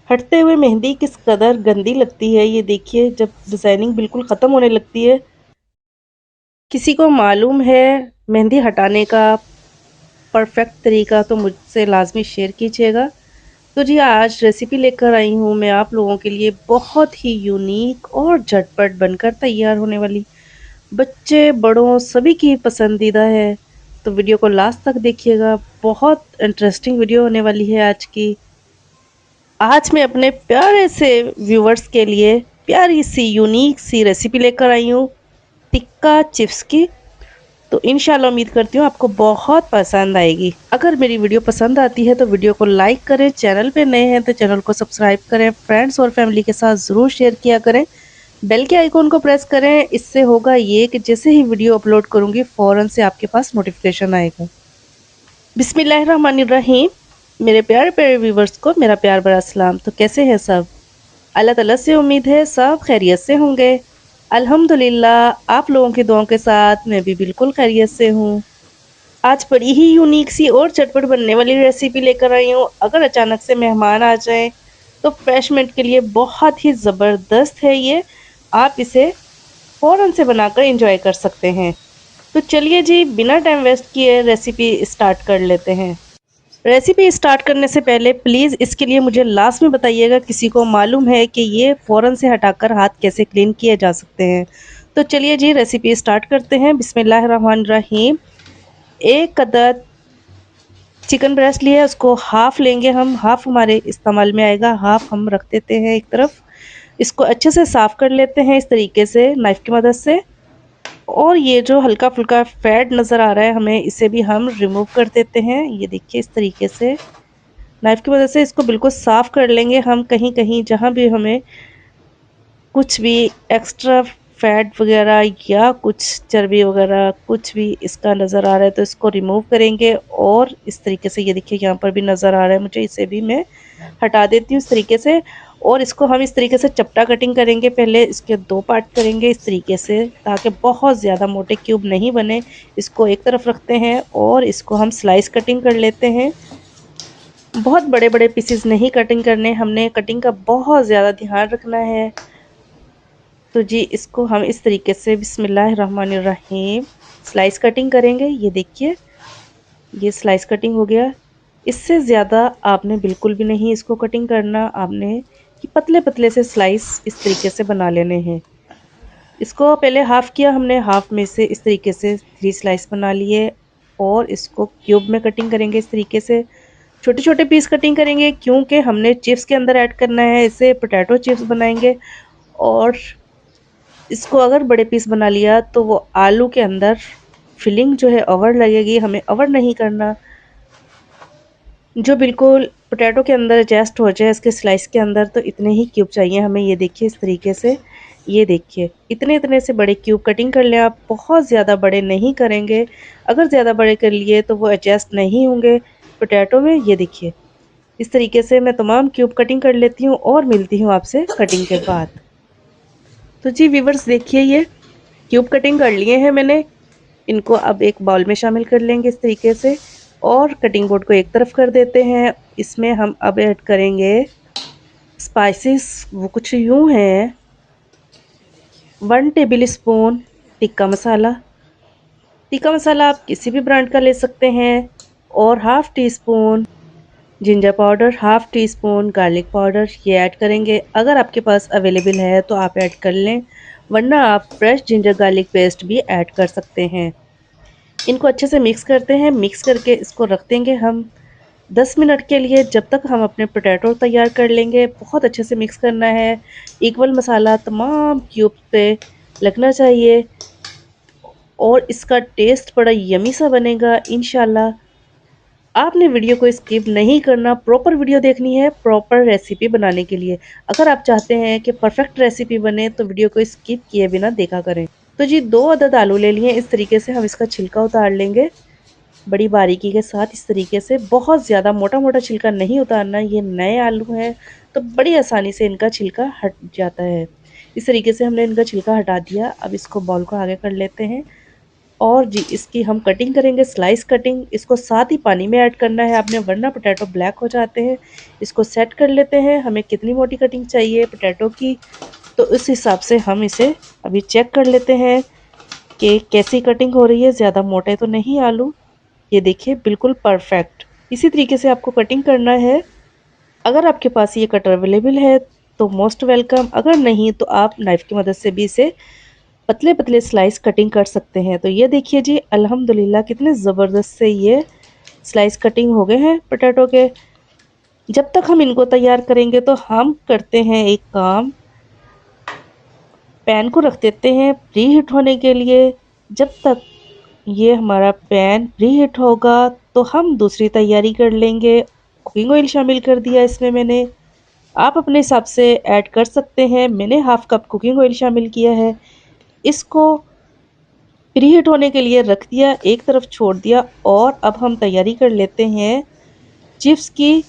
हटते हुए मेहंदी किस कदर गंदी लगती है, ये देखिए। जब डिज़ाइनिंग बिल्कुल ख़त्म होने लगती है। किसी को मालूम है मेहंदी हटाने का परफेक्ट तरीका तो मुझसे लाज़मी शेयर कीजिएगा। तो जी आज रेसिपी लेकर आई हूँ मैं आप लोगों के लिए, बहुत ही यूनिक और झटपट बनकर तैयार होने वाली, बच्चे बड़ों सभी की पसंदीदा है। तो वीडियो को लास्ट तक देखिएगा, बहुत इंटरेस्टिंग वीडियो होने वाली है आज की। आज मैं अपने प्यारे से व्यूवर्स के लिए प्यारी सी यूनिक सी रेसिपी लेकर आई हूँ, टिक्का चिप्स की। तो इंशाल्लाह उम्मीद करती हूँ आपको बहुत पसंद आएगी। अगर मेरी वीडियो पसंद आती है तो वीडियो को लाइक करें, चैनल पे नए हैं तो चैनल को सब्सक्राइब करें, फ्रेंड्स और फैमिली के साथ ज़रूर शेयर किया करें, बेल के आइकॉन को प्रेस करें। इससे होगा ये कि जैसे ही वीडियो अपलोड करूँगी फ़ौरन से आपके पास नोटिफिकेशन आएगा। बिस्मिल्लाहिर्रहमानिर्रहीम। मेरे प्यारे प्यारे व्यूवर्स को मेरा प्यार भरा सलाम। तो कैसे हैं सब? अल्लाह ताला से उम्मीद है सब खैरियत से होंगे। अल्हम्दुलिल्लाह आप लोगों की दुआओं के साथ मैं भी बिल्कुल खैरियत से हूँ। आज बड़ी ही यूनिक सी और झटपट बनने वाली रेसिपी लेकर आई हूँ। अगर अचानक से मेहमान आ जाएं तो फ्रेशमेंट के लिए बहुत ही ज़बरदस्त है ये। आप इसे फ़ौरन से बनाकर एंजॉय कर सकते हैं। तो चलिए जी बिना टाइम वेस्ट किए रेसिपी स्टार्ट कर लेते हैं। रेसिपी स्टार्ट करने से पहले प्लीज़ इसके लिए मुझे लास्ट में बताइएगा, किसी को मालूम है कि ये फ़ौरन से हटाकर हाथ कैसे क्लीन किए जा सकते हैं। तो चलिए जी रेसिपी स्टार्ट करते हैं। बिस्मिल्लाहिर्रहमानिर्रहीम। एक अदद चिकन ब्रेस्ट लिया है, उसको हाफ़ लेंगे हम, हाफ़ हमारे इस्तेमाल में आएगा, हाफ़ हम रख देते हैं एक तरफ। इसको अच्छे से साफ़ कर लेते हैं इस तरीके से नाइफ़ की मदद से। और ये जो हल्का फुल्का फैट नज़र आ रहा है हमें, इसे भी हम रिमूव कर देते हैं। ये देखिए इस तरीके से नाइफ़ की मदद से इसको बिल्कुल साफ़ कर लेंगे हम। कहीं कहीं जहाँ भी हमें कुछ भी एक्स्ट्रा फैट वगैरह या कुछ चर्बी वगैरह कुछ भी इसका नज़र आ रहा है तो इसको रिमूव करेंगे। और इस तरीके से ये देखिए यहाँ पर भी नज़र आ रहा है मुझे, इसे भी मैं हटा देती हूँ इस तरीके से। और इसको हम इस तरीके से चपटा कटिंग करेंगे, पहले इसके 2 पार्ट करेंगे इस तरीके से, ताकि बहुत ज़्यादा मोटे क्यूब नहीं बने। इसको एक तरफ रखते हैं और इसको हम स्लाइस कटिंग कर लेते हैं। बहुत बड़े बड़े पीसेस नहीं कटिंग करने, हमने कटिंग का बहुत ज़्यादा ध्यान रखना है। तो जी इसको हम इस तरीके से बिस्मिल्लाहिर्रहमानिर्रहीम स्लाइस कटिंग करेंगे। ये देखिए ये स्लाइस कटिंग हो गया। इससे ज़्यादा आपने बिल्कुल भी नहीं इसको कटिंग करना, आपने कि पतले पतले से स्लाइस इस तरीके से बना लेने हैं। इसको पहले हाफ़ किया हमने, हाफ़ में से इस तरीके से 3 स्लाइस बना लिए और इसको क्यूब में कटिंग करेंगे इस तरीके से। छोटे छोटे पीस कटिंग करेंगे क्योंकि हमने चिप्स के अंदर ऐड करना है, इसे पोटैटो चिप्स बनाएंगे। और इसको अगर बड़े पीस बना लिया तो वो आलू के अंदर फिलिंग जो है ओवर लगेगी, हमें ओवर नहीं करना। जो बिल्कुल पोटैटो के अंदर एडजस्ट हो जाए इसके स्लाइस के अंदर, तो इतने ही क्यूब चाहिए हमें। ये देखिए इस तरीके से, ये देखिए इतने इतने से बड़े क्यूब कटिंग कर लें आप, बहुत ज़्यादा बड़े नहीं करेंगे। अगर ज़्यादा बड़े कर लिए तो वो एडजस्ट नहीं होंगे पोटैटो में। ये देखिए इस तरीके से मैं तमाम क्यूब कटिंग कर लेती हूँ और मिलती हूँ आपसे कटिंग के बाद। तो जी व्यूवर्स देखिए ये क्यूब कटिंग कर लिए हैं मैंने, इनको अब एक बाउल में शामिल कर लेंगे इस तरीके से। और कटिंग बोर्ड को एक तरफ कर देते हैं। इसमें हम अब ऐड करेंगे स्पाइसेस, वो कुछ यूँ हैं। 1 टेबल स्पून टिक्का मसाला। टिक्का मसाला आप किसी भी ब्रांड का ले सकते हैं। और half tea spoon ginger powder, half tea spoon garlic powder, ये ऐड करेंगे। अगर आपके पास अवेलेबल है तो आप ऐड कर लें, वरना आप फ्रेश जिंजर गार्लिक पेस्ट भी ऐड कर सकते हैं। इनको अच्छे से मिक्स करते हैं। मिक्स करके इसको रख देंगे हम 10 मिनट के लिए, जब तक हम अपने पोटैटो तैयार कर लेंगे। बहुत अच्छे से मिक्स करना है, इक्वल मसाला तमाम क्यूब पे लगना चाहिए और इसका टेस्ट बड़ा यमी सा बनेगा इंशाल्लाह। आपने वीडियो को स्किप नहीं करना, प्रॉपर वीडियो देखनी है प्रॉपर रेसिपी बनाने के लिए। अगर आप चाहते हैं कि परफेक्ट रेसिपी बने तो वीडियो को स्किप किए बिना देखा करें। तो जी 2 अदद आलू ले लिए, इस तरीके से हम इसका छिलका उतार लेंगे बड़ी बारीकी के साथ इस तरीके से। बहुत ज़्यादा मोटा मोटा छिलका नहीं उतारना, ये नए आलू हैं तो बड़ी आसानी से इनका छिलका हट जाता है। इस तरीके से हमने इनका छिलका हटा दिया। अब इसको बाउल को आगे कर लेते हैं और जी इसकी हम कटिंग करेंगे, स्लाइस कटिंग। इसको साथ ही पानी में ऐड करना है आपने, वरना पोटैटो ब्लैक हो जाते हैं। इसको सेट कर लेते हैं, हमें कितनी मोटी कटिंग चाहिए पोटैटो की, तो उस हिसाब से हम इसे अभी चेक कर लेते हैं कि कैसी कटिंग हो रही है। ज़्यादा मोटे तो नहीं आलू, ये देखिए बिल्कुल परफेक्ट। इसी तरीके से आपको कटिंग करना है। अगर आपके पास ये कटर अवेलेबल है तो मोस्ट वेलकम, अगर नहीं तो आप नाइफ़ की मदद से भी इसे पतले पतले स्लाइस कटिंग कर सकते हैं। तो ये देखिए जी अल्हम्दुलिल्लाह कितने ज़बरदस्त से ये स्लाइस कटिंग हो गए हैं पोटैटो के। जब तक हम इनको तैयार करेंगे तो हम करते हैं एक काम, पैन को रख देते हैं प्री हीट होने के लिए। जब तक ये हमारा पैन प्री हीट होगा तो हम दूसरी तैयारी कर लेंगे। कुकिंग ऑयल शामिल कर दिया इसमें मैंने, आप अपने हिसाब से ऐड कर सकते हैं। मैंने हाफ कप कुकिंग ऑयल शामिल किया है। इसको प्री हीट होने के लिए रख दिया, एक तरफ छोड़ दिया। और अब हम तैयारी कर लेते हैं चिप्स की,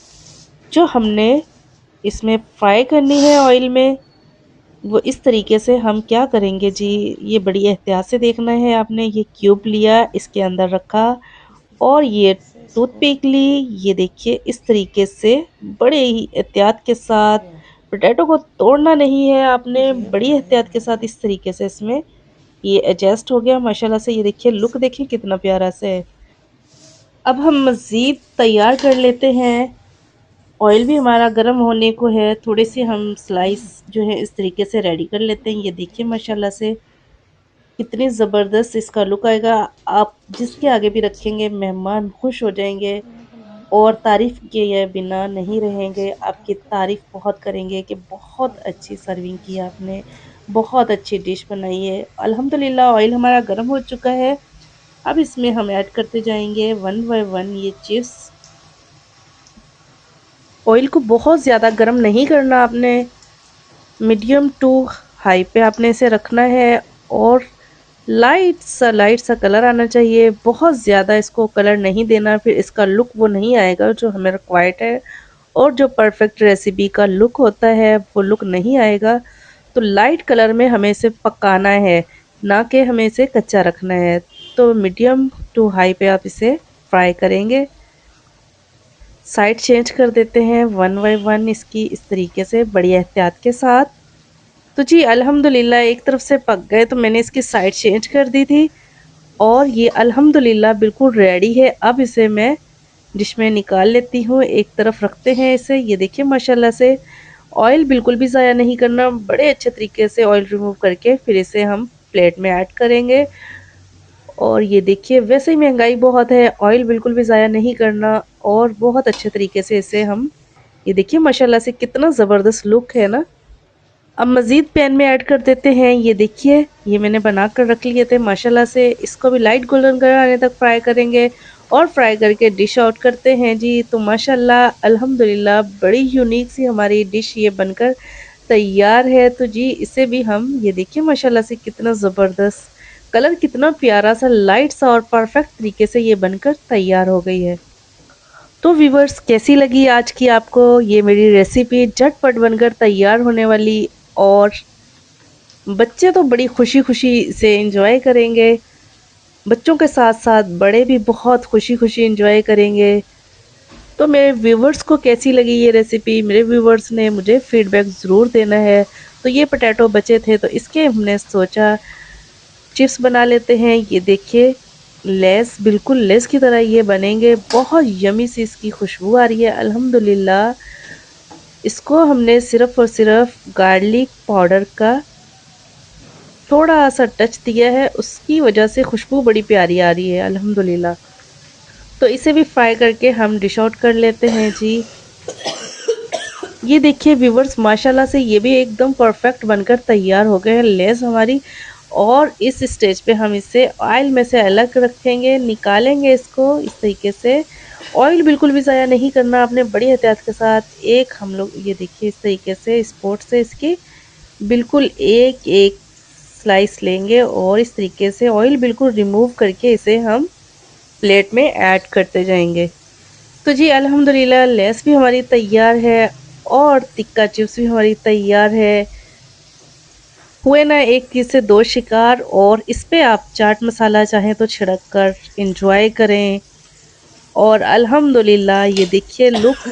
जो हमने इसमें फ्राई करनी है ऑयल में। वो इस तरीके से हम क्या करेंगे जी, ये बड़ी एहतियात से देखना है आपने। ये क्यूब लिया, इसके अंदर रखा और ये टूथपिक ली। ये देखिए इस तरीके से बड़े ही एहतियात के साथ, पोटैटो को तोड़ना नहीं है आपने, बड़ी एहतियात के साथ इस तरीके से इसमें ये एडजस्ट हो गया माशाल्लाह से। ये देखिए लुक देखिए कितना प्यारा से है। अब हम मज़ीद तैयार कर लेते हैं। ऑयल भी हमारा गर्म होने को है, थोड़े से हम स्लाइस जो है इस तरीके से रेडी कर लेते हैं। ये देखिए माशाल्लाह से कितनी ज़बरदस्त इसका लुक आएगा। आप जिसके आगे भी रखेंगे मेहमान खुश हो जाएंगे और तारीफ़ किए बिना नहीं रहेंगे, आपकी तारीफ़ बहुत करेंगे कि बहुत अच्छी सर्विंग की आपने, बहुत अच्छी डिश बनाई है। अल्हम्दुलिल्लाह ऑयल हमारा गर्म हो चुका है। अब इसमें हम ऐड करते जाएंगे वन बाय वन ये चिप्स। ऑयल को बहुत ज़्यादा गर्म नहीं करना आपने, मीडियम टू हाई पे आपने इसे रखना है। और लाइट सा कलर आना चाहिए, बहुत ज़्यादा इसको कलर नहीं देना, फिर इसका लुक वो नहीं आएगा जो हमें रिक्वायर्ड है। और जो परफेक्ट रेसिपी का लुक होता है वो लुक नहीं आएगा। तो लाइट कलर में हमें इसे पकाना है, ना कि हमें इसे कच्चा रखना है। तो मीडियम टू हाई पे आप इसे फ्राई करेंगे। साइड चेंज कर देते हैं वन बाय वन इसकी, इस तरीके से बड़ी एहतियात के साथ। तो जी अल्हम्दुलिल्लाह एक तरफ से पक गए तो मैंने इसकी साइड चेंज कर दी थी और ये अल्हम्दुलिल्लाह बिल्कुल रेडी है। अब इसे मैं डिश में निकाल लेती हूँ, एक तरफ रखते हैं इसे। ये देखिए माशाल्लाह से ऑयल बिल्कुल भी ज़ाया नहीं करना, बड़े अच्छे तरीके से ऑयल रिमूव करके फिर इसे हम प्लेट में ऐड करेंगे। और ये देखिए वैसे ही महंगाई बहुत है, ऑयल बिल्कुल भी ज़ाया नहीं करना और बहुत अच्छे तरीके से इसे हम, ये देखिए माशाल्लाह से कितना ज़बरदस्त लुक है ना। अब मज़ीद पैन में ऐड कर देते हैं। ये देखिए ये मैंने बना कर रख लिए थे माशाल्लाह से। इसको भी लाइट गोल्डन कलर आने तक फ्राई करेंगे और फ्राई करके डिश आउट करते हैं जी। तो माशाल्लाह अल्हम्दुलिल्लाह बड़ी यूनिक सी हमारी डिश ये बनकर तैयार है। तो जी इसे भी हम, ये देखिए माशाल्लाह से कितना ज़बरदस्त कलर, कितना प्यारा सा लाइट सा और परफेक्ट तरीके से ये बनकर तैयार हो गई है। तो व्यूवर्स कैसी लगी आज की आपको ये मेरी रेसिपी, झटपट बनकर तैयार होने वाली। और बच्चे तो बड़ी खुशी खुशी से एंजॉय करेंगे, बच्चों के साथ साथ बड़े भी बहुत खुशी खुशी एंजॉय करेंगे। तो मेरे व्यूवर्स को कैसी लगी ये रेसिपी, मेरे व्यूवर्स ने मुझे फीडबैक ज़रूर देना है। तो ये पोटैटो बचे थे तो इसके हमने सोचा चिप्स बना लेते हैं। ये देखिए लेस, बिल्कुल लेस की तरह ये बनेंगे, बहुत यमी सी इसकी खुशबू आ रही है अल्हम्दुलिल्लाह। इसको हमने सिर्फ़ और सिर्फ गार्लिक पाउडर का थोड़ा सा टच दिया है, उसकी वजह से खुशबू बड़ी प्यारी आ रही है अल्हम्दुलिल्लाह। तो इसे भी फ्राई करके हम डिश आउट कर लेते हैं जी। ये देखिए व्यूवर्स माशाल्लाह से ये भी एकदम परफेक्ट बनकर तैयार हो गए हैं लेस हमारी। और इस स्टेज पे हम इसे ऑयल में से अलग रखेंगे, निकालेंगे इसको इस तरीके से। ऑयल बिल्कुल भी ज़ाया नहीं करना आपने, बड़ी एहतियात के साथ एक हम लोग, ये देखिए इस तरीके से स्पोर्ट से इसकी बिल्कुल एक एक स्लाइस लेंगे और इस तरीके से ऑयल बिल्कुल रिमूव करके इसे हम प्लेट में ऐड करते जाएंगे। तो जी अल्हम्दुलिल्लाह लेस भी हमारी तैयार है और टिक्का चिप्स भी हमारी तैयार है। हुए ना एक तीर से दो शिकार, और इस पे आप चाट मसाला चाहें तो छिड़क कर इंजॉय करें। और अल्हम्दुलिल्लाह ये देखिए लुक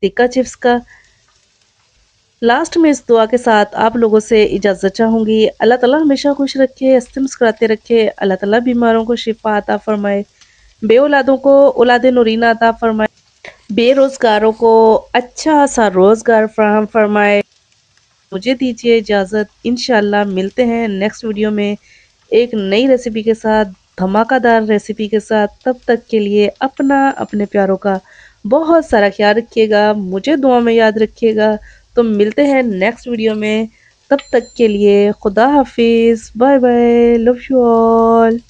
टिक्का चिप्स का। लास्ट में इस दुआ के साथ आप लोगों से इजाज़त चाहूँगी। अल्लाह ताला हमेशा खुश रखे, हँसते मुस्कुराते रखे। अल्लाह ताला बीमारों को शिफा अता फरमाए, बे औलादों को औलाद नूरीना अता फरमाए, बेरोज़गारों को अच्छा सा रोज़गार फ़राहम फरमाए। मुझे दीजिए इजाज़त, इंशाअल्लाह मिलते हैं नेक्स्ट वीडियो में एक नई रेसिपी के साथ, धमाकेदार रेसिपी के साथ। तब तक के लिए अपना अपने प्यारों का बहुत सारा ख्याल रखिएगा, मुझे दुआ में याद रखिएगा। तो मिलते हैं नेक्स्ट वीडियो में, तब तक के लिए खुदा हाफिज़, bye bye, love you all.